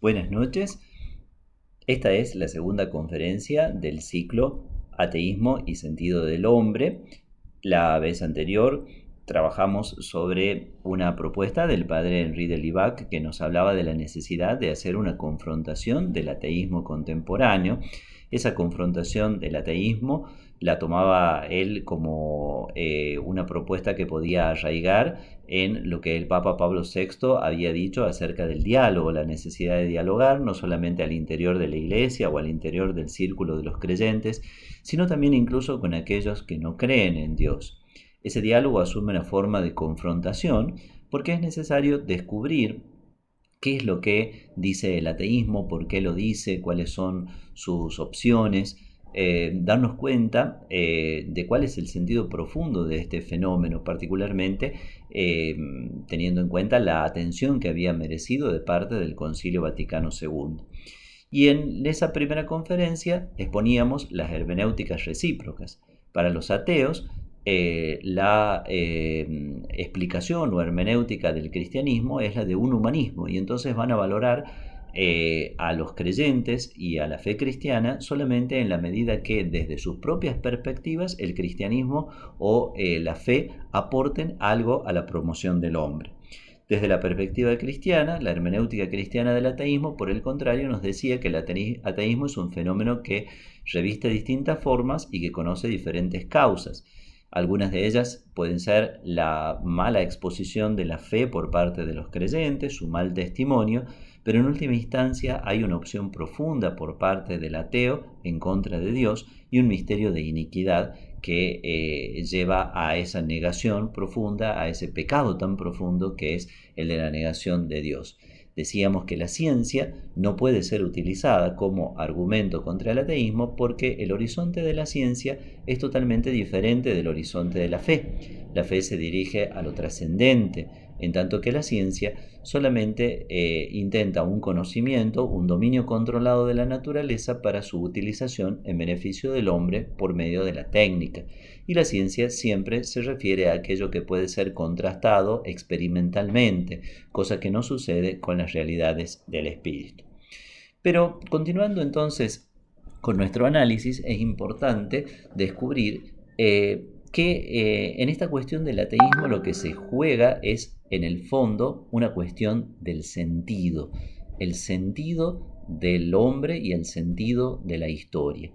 Buenas noches. Esta es la segunda conferencia del ciclo Ateísmo y Sentido del Hombre. La vez anterior trabajamos sobre una propuesta del padre Henri de Libac que nos hablaba de la necesidad de hacer una confrontación del ateísmo contemporáneo. Esa confrontación del ateísmo la tomaba él como una propuesta que podía arraigar en lo que el Papa Pablo VI había dicho acerca del diálogo, la necesidad de dialogar no solamente al interior de la Iglesia o al interior del círculo de los creyentes, sino también incluso con aquellos que no creen en Dios. Ese diálogo asume una forma de confrontación porque es necesario descubrir qué es lo que dice el ateísmo, por qué lo dice, cuáles son sus opciones, darnos cuenta de cuál es el sentido profundo de este fenómeno, particularmente teniendo en cuenta la atención que había merecido de parte del Concilio Vaticano II. Y en esa primera conferencia exponíamos las hermenéuticas recíprocas. Para los ateos, la explicación o hermenéutica del cristianismo es la de un humanismo, y entonces van a valorar a los creyentes y a la fe cristiana solamente en la medida que desde sus propias perspectivas el cristianismo o la fe aporten algo a la promoción del hombre. Desde la perspectiva cristiana, la hermenéutica cristiana del ateísmo, por el contrario, nos decía que el ateísmo es un fenómeno que reviste distintas formas y que conoce diferentes causas. Algunas de ellas pueden ser la mala exposición de la fe por parte de los creyentes, su mal testimonio, pero en última instancia hay una opción profunda por parte del ateo en contra de Dios y un misterio de iniquidad que lleva a esa negación profunda, a ese pecado tan profundo que es el de la negación de Dios. Decíamos que la ciencia no puede ser utilizada como argumento contra el ateísmo porque el horizonte de la ciencia es totalmente diferente del horizonte de la fe. La fe se dirige a lo trascendente, en tanto que la ciencia solamente intenta un conocimiento, un dominio controlado de la naturaleza para su utilización en beneficio del hombre por medio de la técnica. Y la ciencia siempre se refiere a aquello que puede ser contrastado experimentalmente, cosa que no sucede con las realidades del espíritu. Pero continuando entonces con nuestro análisis, es importante descubrir que en esta cuestión del ateísmo lo que se juega es, en el fondo, una cuestión del sentido, el sentido del hombre y el sentido de la historia.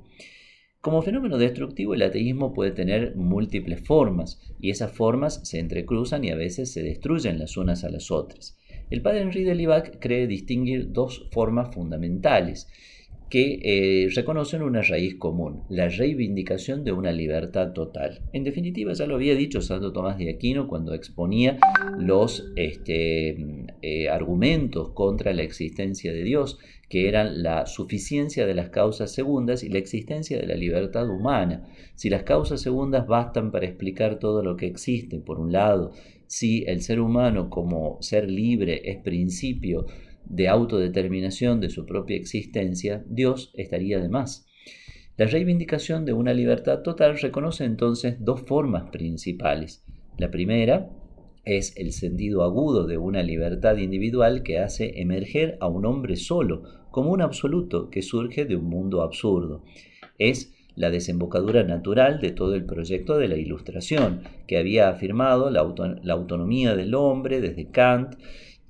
Como fenómeno destructivo, el ateísmo puede tener múltiples formas, y esas formas se entrecruzan y a veces se destruyen las unas a las otras. El padre Henri de Libac cree distinguir dos formas fundamentales que reconocen una raíz común, la reivindicación de una libertad total. En definitiva, ya lo había dicho Santo Tomás de Aquino cuando exponía los argumentos contra la existencia de Dios, que eran la suficiencia de las causas segundas y la existencia de la libertad humana. Si las causas segundas bastan para explicar todo lo que existe, por un lado, si el ser humano como ser libre es principio de autodeterminación de su propia existencia, Dios estaría de más. La reivindicación de una libertad total reconoce entonces dos formas principales. La primera es el sentido agudo de una libertad individual que hace emerger a un hombre solo, como un absoluto que surge de un mundo absurdo. Es la desembocadura natural de todo el proyecto de la Ilustración, que había afirmado la autonomía del hombre desde Kant,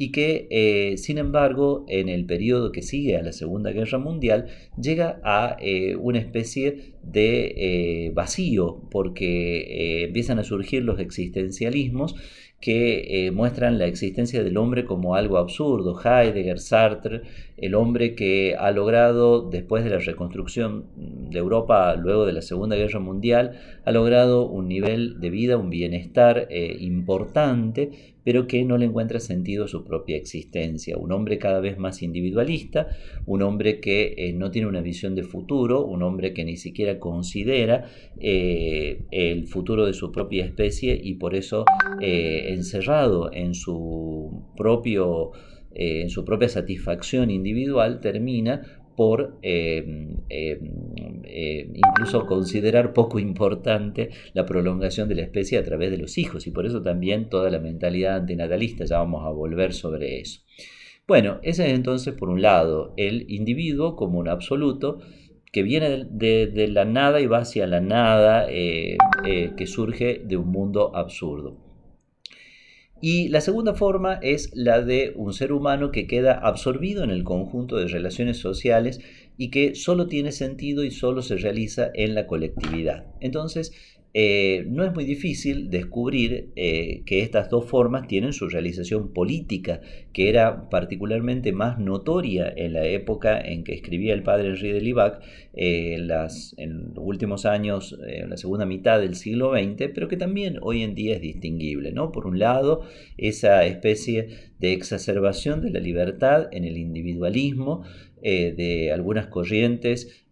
y que, sin embargo, en el periodo que sigue a la Segunda Guerra Mundial, llega a una especie de vacío, porque empiezan a surgir los existencialismos que muestran la existencia del hombre como algo absurdo. Heidegger, Sartre, el hombre que ha logrado, después de la reconstrucción de Europa, luego de la Segunda Guerra Mundial, ha logrado un nivel de vida, un bienestar importante, pero que no le encuentra sentido a su propia existencia. Un hombre cada vez más individualista, un hombre que no tiene una visión de futuro, un hombre que ni siquiera considera el futuro de su propia especie y por eso encerrado en su propia satisfacción individual termina por incluso considerar poco importante la prolongación de la especie a través de los hijos, y por eso también toda la mentalidad antinatalista. Ya vamos a volver sobre eso. Bueno, ese es entonces por un lado el individuo como un absoluto que viene de la nada y va hacia la nada, que surge de un mundo absurdo. Y la segunda forma es la de un ser humano que queda absorbido en el conjunto de relaciones sociales y que solo tiene sentido y solo se realiza en la colectividad. Entonces, no es muy difícil descubrir que estas dos formas tienen su realización política, que era particularmente más notoria en la época en que escribía el padre Henri de Libac, en los últimos años, en la segunda mitad del siglo XX, pero que también hoy en día es distinguible, ¿no? Por un lado, esa especie de exacerbación de la libertad en el individualismo de algunas corrientes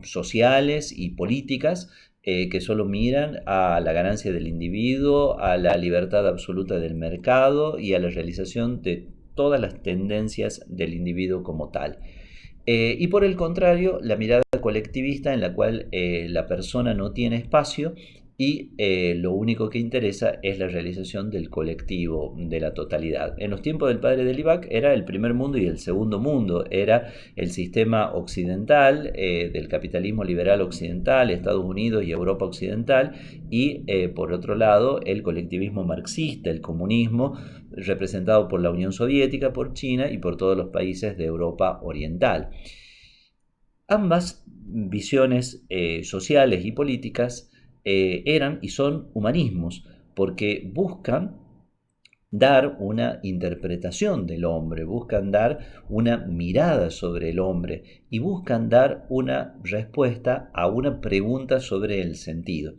sociales y políticas que solo miran a la ganancia del individuo, a la libertad absoluta del mercado y a la realización de todas las tendencias del individuo como tal. Y por el contrario, la mirada colectivista en la cual la persona no tiene espacio y lo único que interesa es la realización del colectivo, de la totalidad. En los tiempos del padre de Libac era el primer mundo y el segundo mundo, era el sistema occidental, del capitalismo liberal occidental, Estados Unidos y Europa occidental, y por otro lado el colectivismo marxista, el comunismo, representado por la Unión Soviética, por China y por todos los países de Europa oriental. Ambas visiones sociales y políticas eran y son humanismos, porque buscan dar una interpretación del hombre, buscan dar una mirada sobre el hombre y buscan dar una respuesta a una pregunta sobre el sentido.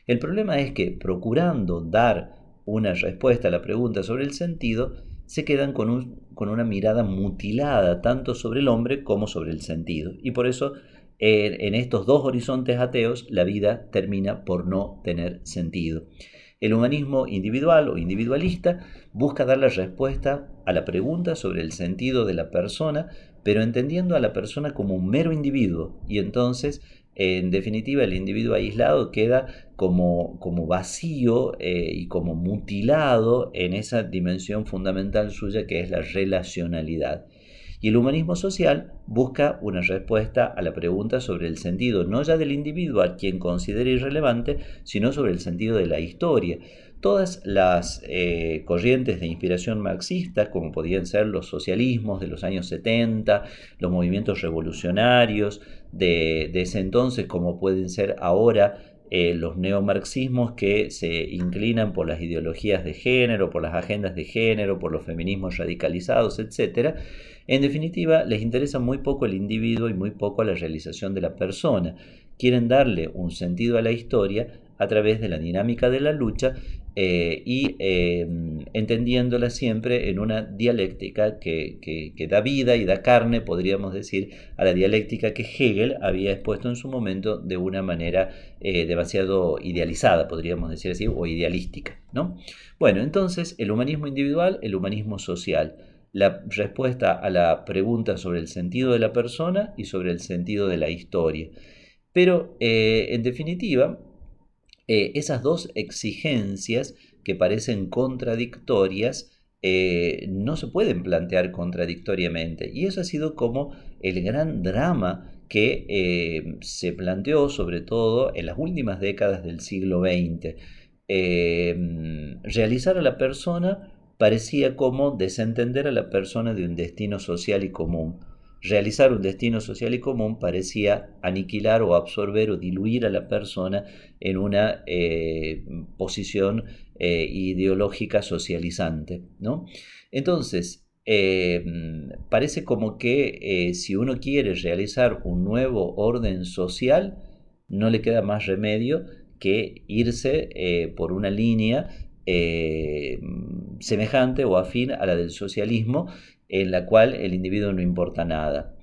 El problema es que procurando dar una respuesta a la pregunta sobre el sentido, se quedan con una mirada mutilada tanto sobre el hombre como sobre el sentido. Y por eso en estos dos horizontes ateos la vida termina por no tener sentido. El humanismo individual o individualista busca dar la respuesta a la pregunta sobre el sentido de la persona, pero entendiendo a la persona como un mero individuo, y entonces, en definitiva, el individuo aislado queda como vacío y como mutilado en esa dimensión fundamental suya que es la relacionalidad. Y el humanismo social busca una respuesta a la pregunta sobre el sentido, no ya del individuo a quien considera irrelevante, sino sobre el sentido de la historia. Todas las corrientes de inspiración marxista, como podían ser los socialismos de los años 70, los movimientos revolucionarios de ese entonces, como pueden ser ahora los neomarxismos que se inclinan por las ideologías de género, por las agendas de género, por los feminismos radicalizados, etc. En definitiva, les interesa muy poco el individuo y muy poco la realización de la persona. Quieren darle un sentido a la historia a través de la dinámica de la lucha y entendiéndola siempre en una dialéctica que da vida y da carne, podríamos decir, a la dialéctica que Hegel había expuesto en su momento de una manera demasiado idealizada, podríamos decir así, o idealística, ¿no? Bueno, entonces el humanismo individual, el humanismo social, la respuesta a la pregunta sobre el sentido de la persona y sobre el sentido de la historia. Pero, en definitiva, esas dos exigencias que parecen contradictorias no se pueden plantear contradictoriamente. Y eso ha sido como el gran drama que se planteó sobre todo en las últimas décadas del siglo XX. Realizar a la persona parecía como desentender a la persona de un destino social y común. Realizar un destino social y común parecía aniquilar o absorber o diluir a la persona en una posición ideológica socializante, ¿no? Entonces, parece como que si uno quiere realizar un nuevo orden social, no le queda más remedio que irse por una línea semejante o afín a la del socialismo, en la cual el individuo no importa nada.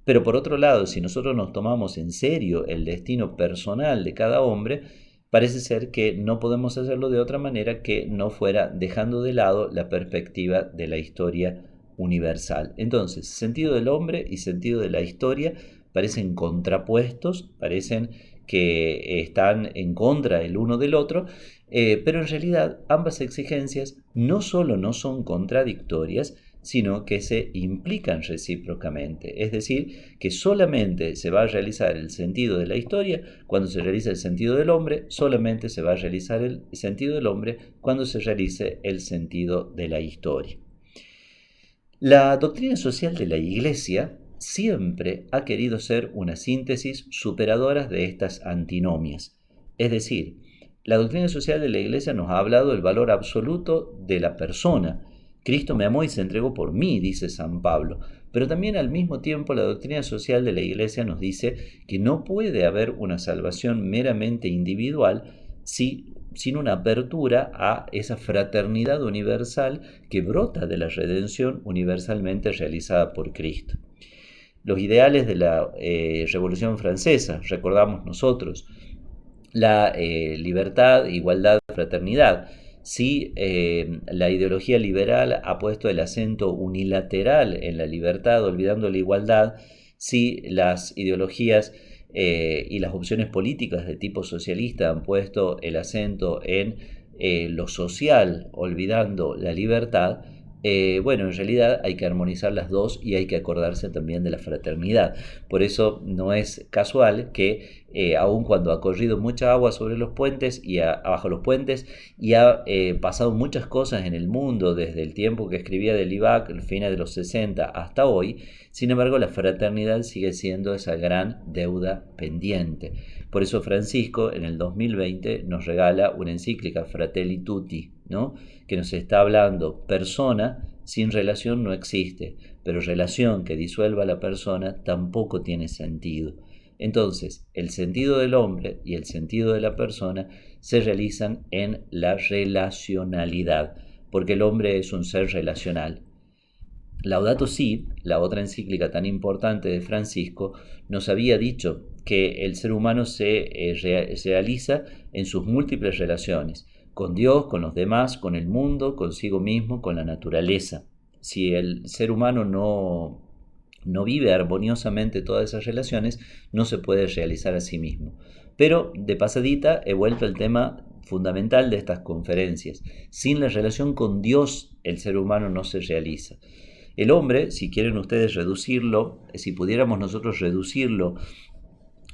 Pero por otro lado, si nosotros nos tomamos en serio el destino personal de cada hombre, parece ser que no podemos hacerlo de otra manera que no fuera dejando de lado la perspectiva de la historia universal. Entonces, sentido del hombre y sentido de la historia parecen contrapuestos, parecen que están en contra el uno del otro, pero en realidad ambas exigencias no solo no son contradictorias, sino que se implican recíprocamente. Es decir, que solamente se va a realizar el sentido de la historia cuando se realiza el sentido del hombre, solamente se va a realizar el sentido del hombre cuando se realice el sentido de la historia. La doctrina social de la Iglesia siempre ha querido ser una síntesis superadora de estas antinomias. Es decir, la doctrina social de la Iglesia nos ha hablado del valor absoluto de la persona. Cristo me amó y se entregó por mí, dice San Pablo. Pero también al mismo tiempo la doctrina social de la Iglesia nos dice que no puede haber una salvación meramente individual sin una apertura a esa fraternidad universal que brota de la redención universalmente realizada por Cristo. Los ideales de la Revolución Francesa, recordamos nosotros, la libertad, igualdad, fraternidad. Si la ideología liberal ha puesto el acento unilateral en la libertad, olvidando la igualdad, si las ideologías y las opciones políticas de tipo socialista han puesto el acento en lo social, olvidando la libertad, bueno, en realidad hay que armonizar las dos y hay que acordarse también de la fraternidad. Por eso no es casual que aun cuando ha corrido mucha agua sobre los puentes y abajo los puentes y ha pasado muchas cosas en el mundo desde el tiempo que escribía Delibac, el fines de los 60 hasta hoy, sin embargo la fraternidad sigue siendo esa gran deuda pendiente. Por eso Francisco en el 2020 nos regala una encíclica Fratelli Tutti, ¿no? Que nos está hablando, persona sin relación no existe, pero relación que disuelva a la persona tampoco tiene sentido. Entonces, el sentido del hombre y el sentido de la persona se realizan en la relacionalidad, porque el hombre es un ser relacional. Laudato Si, la otra encíclica tan importante de Francisco, nos había dicho que el ser humano se realiza en sus múltiples relaciones, con Dios, con los demás, con el mundo, consigo mismo, con la naturaleza. Si el ser humano no vive armoniosamente todas esas relaciones, no se puede realizar a sí mismo. Pero de pasadita he vuelto al tema fundamental de estas conferencias. Sin la relación con Dios, el ser humano no se realiza. El hombre, si quieren ustedes reducirlo, si pudiéramos nosotros reducirlo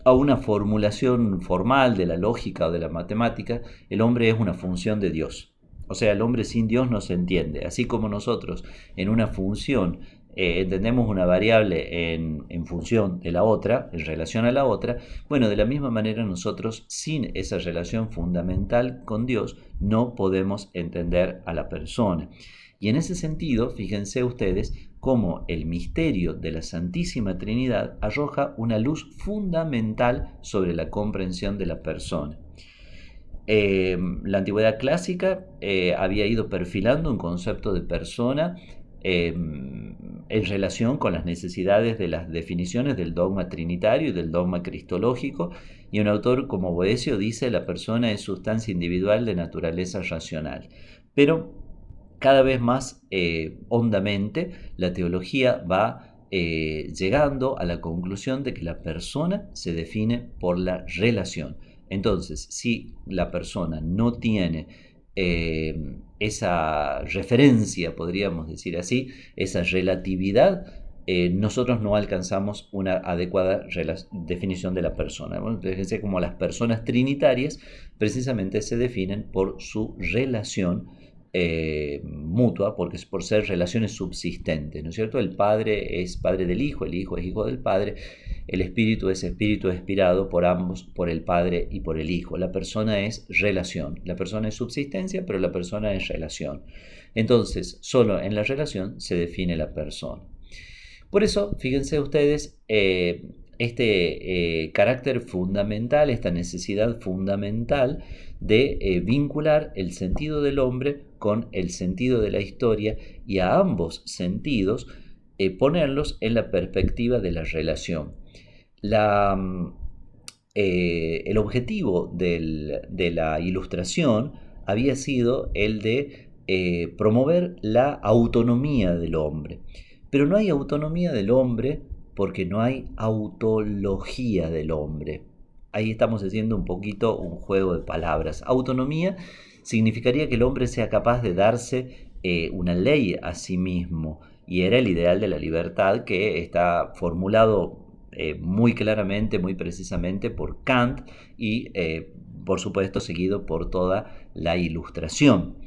a una formulación formal de la lógica o de la matemática, el hombre es una función de Dios. O sea, el hombre sin Dios no se entiende. Así como nosotros en una función entendemos una variable en función de la otra, en relación a la otra, bueno, de la misma manera nosotros sin esa relación fundamental con Dios no podemos entender a la persona. Y en ese sentido, fíjense ustedes cómo el misterio de la Santísima Trinidad arroja una luz fundamental sobre la comprensión de la persona. La antigüedad clásica había ido perfilando un concepto de persona en relación con las necesidades de las definiciones del dogma trinitario y del dogma cristológico, y un autor como Boecio dice: la persona es sustancia individual de naturaleza racional. Pero cada vez más hondamente la teología va llegando a la conclusión de que la persona se define por la relación. Entonces, si la persona no tiene esa referencia, podríamos decir así, esa relatividad, nosotros no alcanzamos una adecuada definición de la persona. Bueno, fíjense como las personas trinitarias precisamente se definen por su relación mutua, porque es por ser relaciones subsistentes, ¿no es cierto? El Padre es Padre del Hijo, el Hijo es Hijo del Padre, el Espíritu es Espíritu expirado por ambos, por el Padre y por el Hijo. La persona es relación, la persona es subsistencia, pero la persona es relación. Entonces, solo en la relación se define la persona. Por eso, fíjense ustedes, este carácter fundamental, esta necesidad fundamental de vincular el sentido del hombre con el sentido de la historia, y a ambos sentidos ponerlos en la perspectiva de la relación. El objetivo de la Ilustración había sido el de promover la autonomía del hombre. Pero no hay autonomía del hombre porque no hay autología del hombre. Ahí estamos haciendo un poquito un juego de palabras. Autonomía significaría que el hombre sea capaz de darse una ley a sí mismo, y era el ideal de la libertad que está formulado muy claramente, muy precisamente por Kant y por supuesto seguido por toda la Ilustración.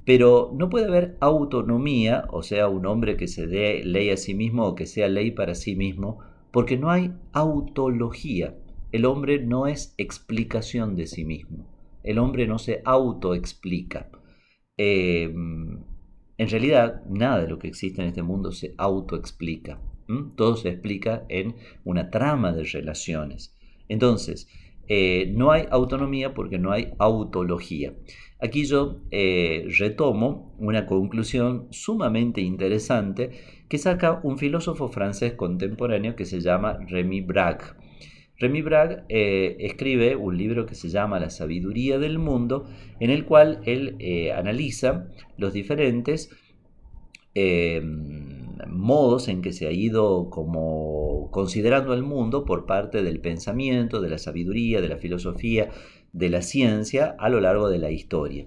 Pero no puede haber autonomía, o sea, un hombre que se dé ley a sí mismo o que sea ley para sí mismo, porque no hay autología. El hombre no es explicación de sí mismo. El hombre no se autoexplica. En realidad, nada de lo que existe en este mundo se autoexplica. Todo se explica en una trama de relaciones. Entonces, no hay autonomía porque no hay autología. Aquí yo retomo una conclusión sumamente interesante que saca un filósofo francés contemporáneo que se llama Rémi Braque. Rémi Braque escribe un libro que se llama La sabiduría del mundo, en el cual él analiza los diferentes modos en que se ha ido como considerando al mundo por parte del pensamiento, de la sabiduría, de la filosofía, de la ciencia a lo largo de la historia.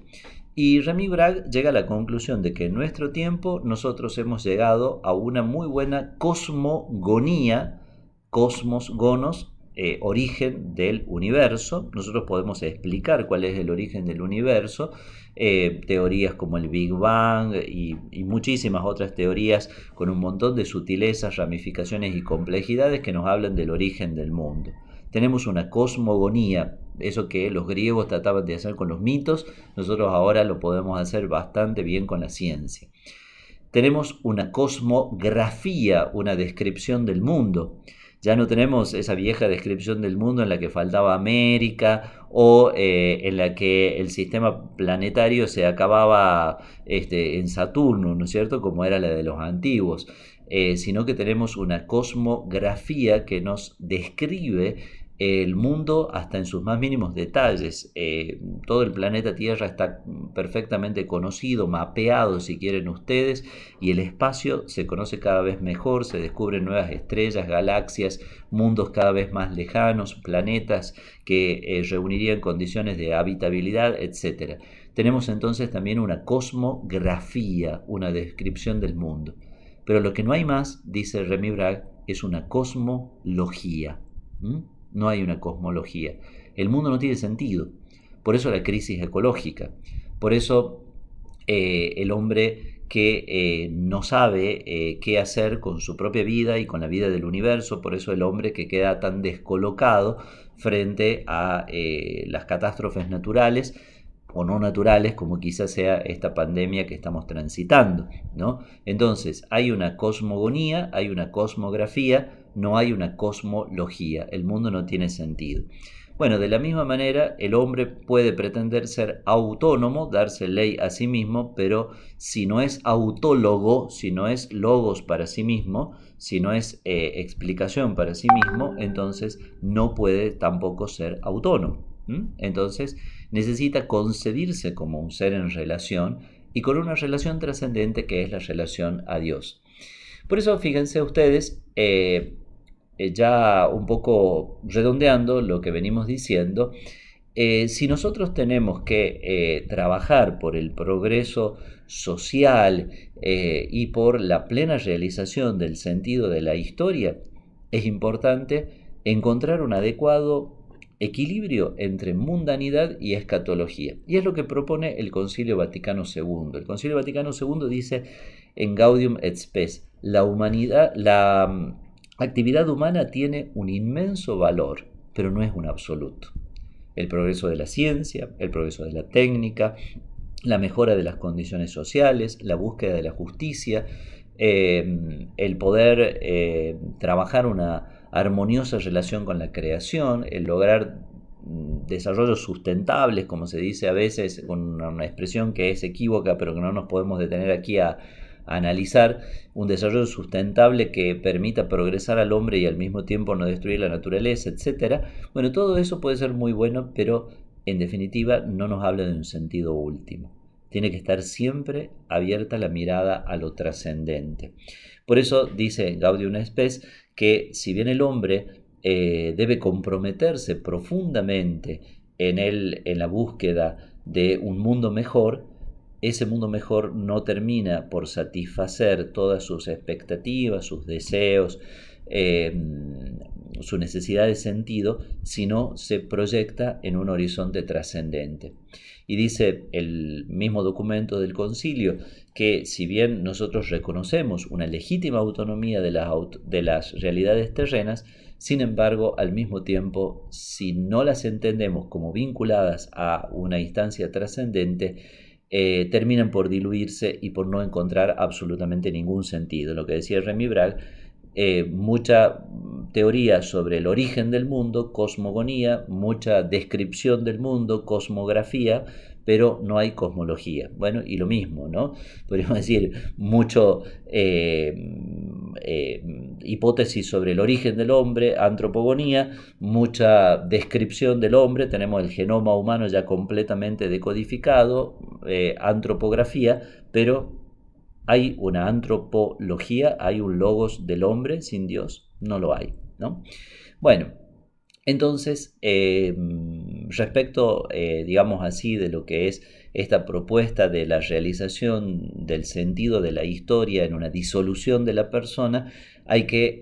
Y Rémi Braque llega a la conclusión de que en nuestro tiempo nosotros hemos llegado a una muy buena cosmogonía, cosmos, gonos, origen del universo. Nosotros podemos explicar cuál es el origen del universo, teorías como el Big Bang y muchísimas otras teorías con un montón de sutilezas, ramificaciones y complejidades que nos hablan del origen del mundo. Tenemos una cosmogonía, eso que los griegos trataban de hacer con los mitos, nosotros ahora lo podemos hacer bastante bien con la ciencia. Tenemos una cosmografía, una descripción del mundo. Ya no tenemos esa vieja descripción del mundo en la que faltaba América o en la que el sistema planetario se acababa en Saturno, ¿no es cierto?, como era la de los antiguos, sino que tenemos una cosmografía que nos describe el mundo hasta en sus más mínimos detalles. Todo el planeta Tierra está perfectamente conocido, mapeado si quieren ustedes, y el espacio se conoce cada vez mejor, se descubren nuevas estrellas, galaxias, mundos cada vez más lejanos, planetas que reunirían condiciones de habitabilidad, etc. Tenemos entonces también una cosmografía, una descripción del mundo. Pero lo que no hay más, dice Rémi Braque, es una cosmología. No hay una cosmología. El mundo no tiene sentido. Por eso la crisis ecológica. Por eso el hombre que no sabe qué hacer con su propia vida y con la vida del universo. Por eso el hombre que queda tan descolocado frente a las catástrofes naturales o no naturales, como quizás sea esta pandemia que estamos transitando, ¿no? Entonces, hay una cosmogonía, hay una cosmografía, no hay una cosmología. El mundo no tiene sentido. Bueno, de la misma manera, el hombre puede pretender ser autónomo, darse ley a sí mismo, pero si no es autólogo, si no es logos para sí mismo, si no es explicación para sí mismo, entonces no puede tampoco ser autónomo. Entonces necesita concebirse como un ser en relación y con una relación trascendente que es la relación a Dios. Por eso fíjense ustedes, ya un poco redondeando lo que venimos diciendo, si nosotros tenemos que trabajar por el progreso social y por la plena realización del sentido de la historia, es importante encontrar un adecuado equilibrio entre mundanidad y escatología. Y es lo que propone el Concilio Vaticano II. El Concilio Vaticano II dice en Gaudium et Spes, la actividad humana tiene un inmenso valor, pero no es un absoluto. El progreso de la ciencia, el progreso de la técnica, la mejora de las condiciones sociales, la búsqueda de la justicia, el poder trabajar una armoniosa relación con la creación, el lograr desarrollos sustentables, como se dice a veces, con una expresión que es equívoca, pero que no nos podemos detener aquí a analizar, un desarrollo sustentable que permita progresar al hombre y al mismo tiempo no destruir la naturaleza, etc. Bueno, todo eso puede ser muy bueno, pero en definitiva no nos habla de un sentido último. Tiene que estar siempre abierta la mirada a lo trascendente. Por eso dice Gaudium et Spes que si bien el hombre debe comprometerse profundamente en la búsqueda de un mundo mejor, ese mundo mejor no termina por satisfacer todas sus expectativas, sus deseos, su necesidad de sentido, sino se proyecta en un horizonte trascendente. Y dice el mismo documento del concilio que si bien nosotros reconocemos una legítima autonomía de las realidades terrenas, sin embargo, al mismo tiempo, si no las entendemos como vinculadas a una instancia trascendente, terminan por diluirse y por no encontrar absolutamente ningún sentido. Lo que decía Remy Bragg, mucha teoría sobre el origen del mundo, cosmogonía, mucha descripción del mundo, cosmografía, pero no hay cosmología. Bueno, y lo mismo, ¿no? Podríamos decir, mucho hipótesis sobre el origen del hombre, antropogonía, mucha descripción del hombre, tenemos el genoma humano ya completamente decodificado, antropografía, pero ¿hay una antropología? ¿Hay un logos del hombre sin Dios? No lo hay, ¿no? Bueno, entonces, respecto, digamos así, de lo que es esta propuesta de la realización del sentido de la historia en una disolución de la persona, hay que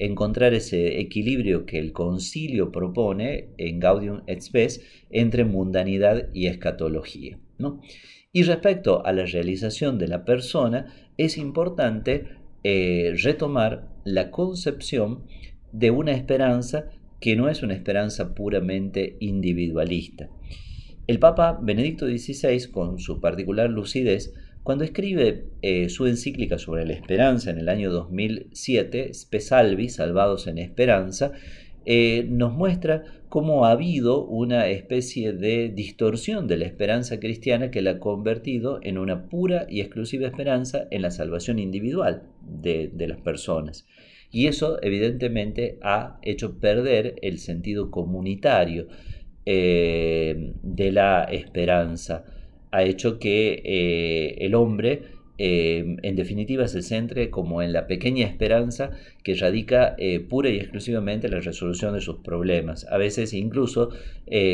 encontrar ese equilibrio que el concilio propone en Gaudium et Spes entre mundanidad y escatología, ¿no? Y respecto a la realización de la persona, es importante retomar la concepción de una esperanza que no es una esperanza puramente individualista. El Papa Benedicto XVI, con su particular lucidez, cuando escribe su encíclica sobre la esperanza en el año 2007, Spe Salvi, Salvados en Esperanza, nos muestra cómo ha habido una especie de distorsión de la esperanza cristiana que la ha convertido en una pura y exclusiva esperanza en la salvación individual de las personas. Y eso evidentemente ha hecho perder el sentido comunitario de la esperanza, ha hecho que el hombre en definitiva se centre como en la pequeña esperanza que radica pura y exclusivamente en la resolución de sus problemas. A veces incluso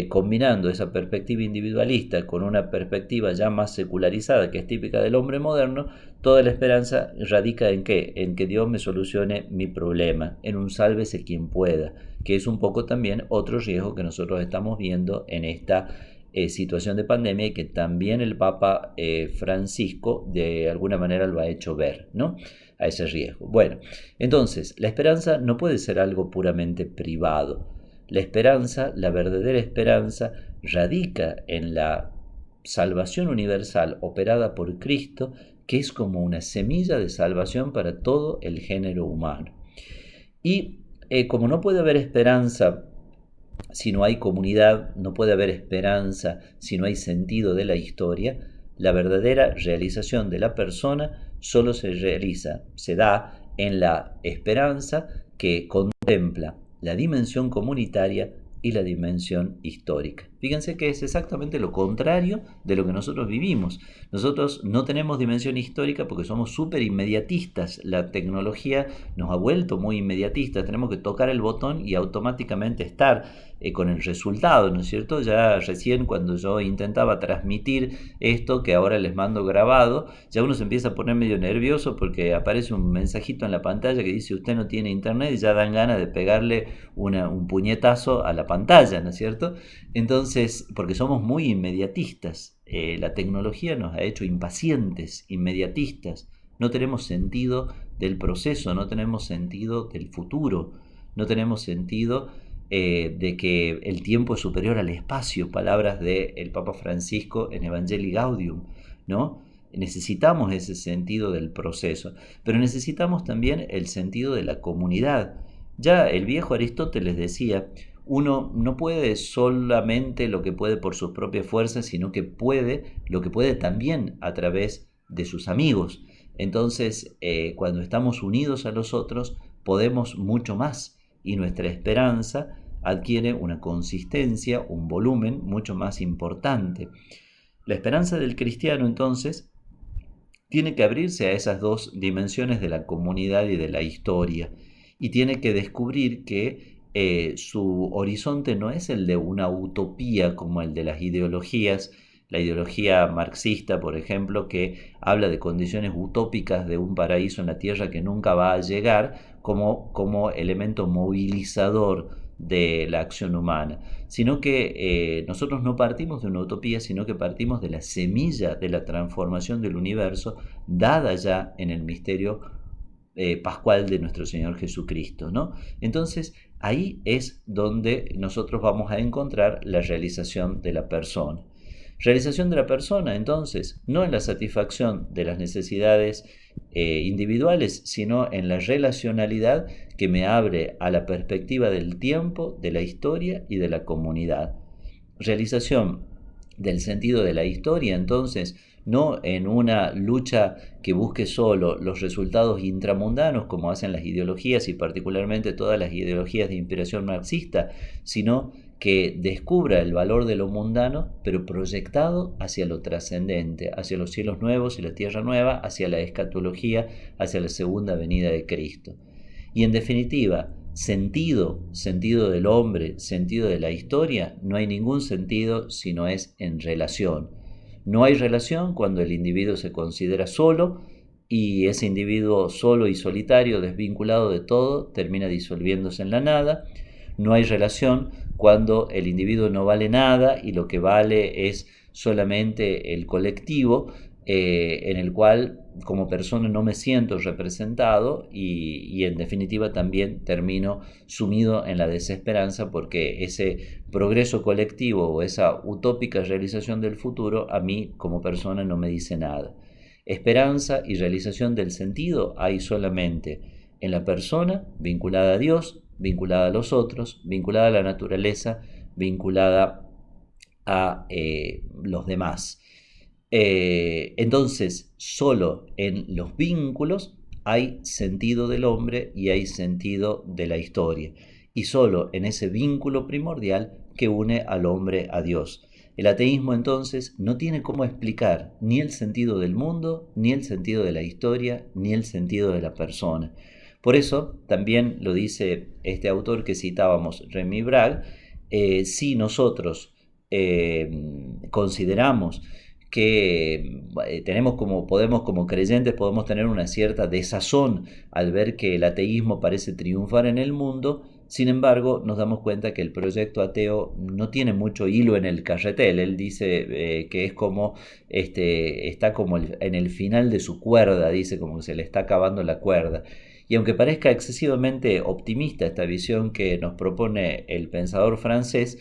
combinando esa perspectiva individualista con una perspectiva ya más secularizada que es típica del hombre moderno, toda la esperanza radica en ¿qué? En que Dios me solucione mi problema, en un sálvese quien pueda, que es un poco también otro riesgo que nosotros estamos viendo en esta situación de pandemia y que también el Papa Francisco de alguna manera lo ha hecho ver, ¿no? A ese riesgo. Bueno, entonces, la esperanza no puede ser algo puramente privado. La esperanza, la verdadera esperanza, radica en la salvación universal operada por Cristo, que es como una semilla de salvación para todo el género humano. Y como no puede haber esperanza si no hay comunidad, no puede haber esperanza si no hay sentido de la historia, la verdadera realización de la persona solo se da en la esperanza que contempla la dimensión comunitaria y la dimensión histórica. Fíjense que es exactamente lo contrario de lo que nosotros vivimos. Nosotros no tenemos dimensión histórica porque somos súper inmediatistas. La tecnología nos ha vuelto muy inmediatistas. Tenemos que tocar el botón y automáticamente estar con el resultado, ¿no es cierto? Ya recién cuando yo intentaba transmitir esto que ahora les mando grabado, ya uno se empieza a poner medio nervioso porque aparece un mensajito en la pantalla que dice usted no tiene internet y ya dan ganas de pegarle un puñetazo a la pantalla, ¿no es cierto? Entonces, porque somos muy inmediatistas, la tecnología nos ha hecho impacientes, inmediatistas, no tenemos sentido del proceso, no tenemos sentido del futuro, no tenemos sentido de que el tiempo es superior al espacio, palabras del Papa Francisco en Evangelii Gaudium, ¿no? Necesitamos ese sentido del proceso, pero necesitamos también el sentido de la comunidad. Ya el viejo Aristóteles decía, uno no puede solamente lo que puede por sus propias fuerzas, sino que puede lo que puede también a través de sus amigos. Entonces, cuando estamos unidos a los otros, podemos mucho más y nuestra esperanza adquiere una consistencia, un volumen mucho más importante. La esperanza del cristiano, entonces, tiene que abrirse a esas dos dimensiones de la comunidad y de la historia, y tiene que descubrir que su horizonte no es el de una utopía como el de las ideologías la ideología marxista, por ejemplo, que habla de condiciones utópicas de un paraíso en la tierra que nunca va a llegar como elemento movilizador de la acción humana, sino que nosotros no partimos de una utopía, sino que partimos de la semilla de la transformación del universo dada ya en el misterio pascual de nuestro Señor Jesucristo, ¿no? Entonces, ahí es donde nosotros vamos a encontrar la realización de la persona. Realización de la persona, entonces, no en la satisfacción de las necesidades individuales, sino en la relacionalidad que me abre a la perspectiva del tiempo, de la historia y de la comunidad. Realización del sentido de la historia, entonces, no en una lucha que busque solo los resultados intramundanos como hacen las ideologías y particularmente todas las ideologías de inspiración marxista, sino que descubra el valor de lo mundano, pero proyectado hacia lo trascendente, hacia los cielos nuevos y la tierra nueva, hacia la escatología, hacia la segunda venida de Cristo. Y en definitiva, sentido del hombre, sentido de la historia, no hay ningún sentido si no es en relación. No hay relación cuando el individuo se considera solo y ese individuo solo y solitario, desvinculado de todo, termina disolviéndose en la nada. No hay relación cuando el individuo no vale nada y lo que vale es solamente el colectivo, en el cual como persona no me siento representado y en definitiva también termino sumido en la desesperanza porque ese progreso colectivo o esa utópica realización del futuro a mí como persona no me dice nada. Esperanza y realización del sentido hay solamente en la persona vinculada a Dios, vinculada a los otros, vinculada a la naturaleza, vinculada a los demás. Entonces, solo en los vínculos hay sentido del hombre y hay sentido de la historia. Y solo en ese vínculo primordial que une al hombre a Dios. El ateísmo entonces no tiene cómo explicar ni el sentido del mundo, ni el sentido de la historia, ni el sentido de la persona. Por eso, también lo dice este autor que citábamos, Remy Bragg, si nosotros consideramos que podemos como creyentes podemos tener una cierta desazón al ver que el ateísmo parece triunfar en el mundo. Sin embargo, nos damos cuenta que el proyecto ateo no tiene mucho hilo en el carretel. Él dice que es como está como en el final de su cuerda, dice como que se le está acabando la cuerda. Y aunque parezca excesivamente optimista esta visión que nos propone el pensador francés,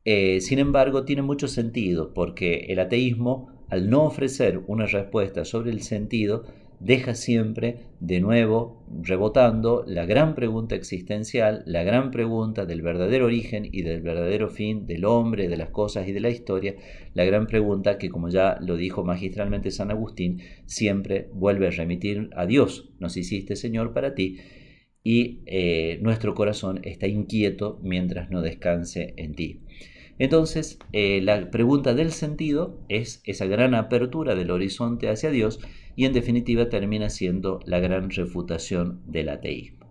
sin embargo, tiene mucho sentido porque el ateísmo, al no ofrecer una respuesta sobre el sentido, deja siempre de nuevo rebotando la gran pregunta existencial, la gran pregunta del verdadero origen y del verdadero fin del hombre, de las cosas y de la historia, la gran pregunta que, como ya lo dijo magistralmente San Agustín, siempre vuelve a remitir a Dios. Nos hiciste, Señor, para ti, y nuestro corazón está inquieto mientras no descanse en ti. Entonces, la pregunta del sentido es esa gran apertura del horizonte hacia Dios y en definitiva termina siendo la gran refutación del ateísmo.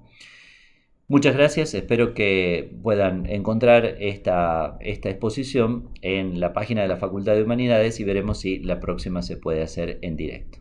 Muchas gracias, espero que puedan encontrar esta exposición en la página de la Facultad de Humanidades y veremos si la próxima se puede hacer en directo.